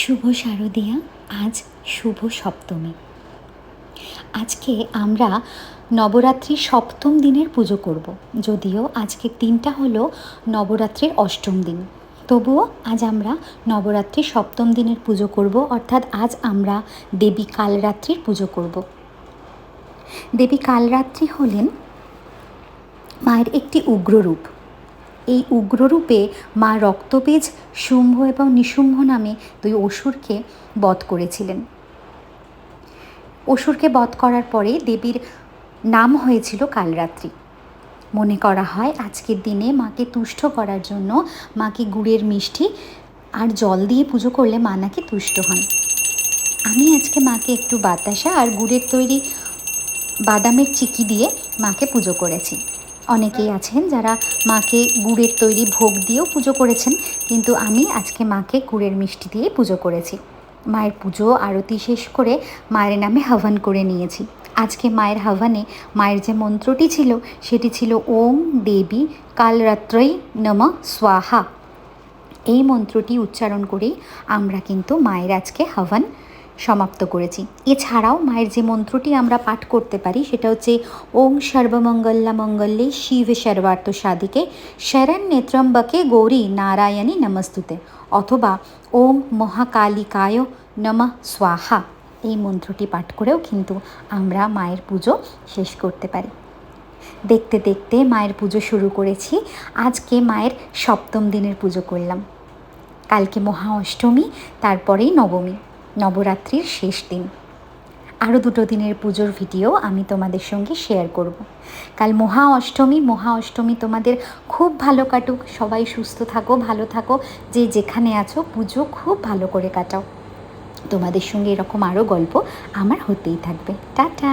শুভ শারদিয়া। আজ শুভ সপ্তমী। আজকে আমরা নবরাত্রির সপ্তম দিনের পুজো করব। যদিও আজকের দিনটা হলো নবরাত্রির অষ্টম দিন, তবুও আজ আমরা নবরাত্রির সপ্তম দিনের পুজো করব, অর্থাৎ আজ আমরা দেবী কালরাত্রির পুজো করব। দেবী কালরাত্রি হলেন মায়ের একটি উগ্ররূপ। এই উগ্ররূপে মা রক্তবীজ শুম্ভ এবং নিশুম্ভ নামে দুই অসুরকে বধ করেছিলেন। অসুরকে বধ করার পরে দেবীর নাম হয়েছিল কালরাত্রি। মনে করা হয় আজকের দিনে মাকে তুষ্ট করার জন্য মাকে গুড়ের মিষ্টি আর জল দিয়ে পুজো করলে মা নাকি তুষ্ট হন। আমি আজকে মাকে একটু বাতাসা আর গুড়ের তৈরি বাদামের চিকি দিয়ে মাকে পুজো করেছি। অনেকেই আছেন যারা মাকে গুড়ের তৈরি ভোগ দিয়েও পুজো করেছেন, কিন্তু আমি আজকে মাকে গুড়ের মিষ্টি দিয়ে পুজো করেছি। মায়ের পুজো আরতি শেষ করে মায়ের নামে হাবন করে নিয়েছি। আজকে মায়ের হাবনে মায়ের যে মন্ত্রটি ছিল সেটি ছিল ওম দেবী কালরাত্রৈ নমঃ স্বাহা। এই মন্ত্রটি উচ্চারণ করেই আমরা কিন্তু মায়ের আজকে হাবন সমাপ্ত করেছি। এছাড়াও মায়ের যে মন্ত্রটি আমরা পাঠ করতে পারি সেটা হচ্ছে ওং সর্বমঙ্গলা মঙ্গলে শিবে সর্বার্থ সাধিকে শরণ্যে ত্র্যম্বকে গৌরী নারায়ণী নমস্তুতে, অথবা ওম মহাকালিকায় নমঃ স্বাহা। এই মন্ত্রটি পাঠ করেও কিন্তু আমরা মায়ের পুজো শেষ করতে পারি। দেখতে দেখতে মায়ের পুজো শুরু করেছি। আজকে মায়ের সপ্তম দিনের পুজো করলাম। কালকে মহা অষ্টমী, তারপরেই নবমী, নবরাত্রির শেষ দিন। আরও 2 দিনের পুজোর ভিডিও আমি তোমাদের সঙ্গে শেয়ার করব। কাল মহা অষ্টমী তোমাদের খুব ভালো কাটুক। সবাই সুস্থ থাকো, ভালো থাকো, যে যেখানে আছো পুজো খুব ভালো করে কাটাও। তোমাদের সঙ্গে এরকম আরও গল্প আমার হতেই থাকবে। টাটা।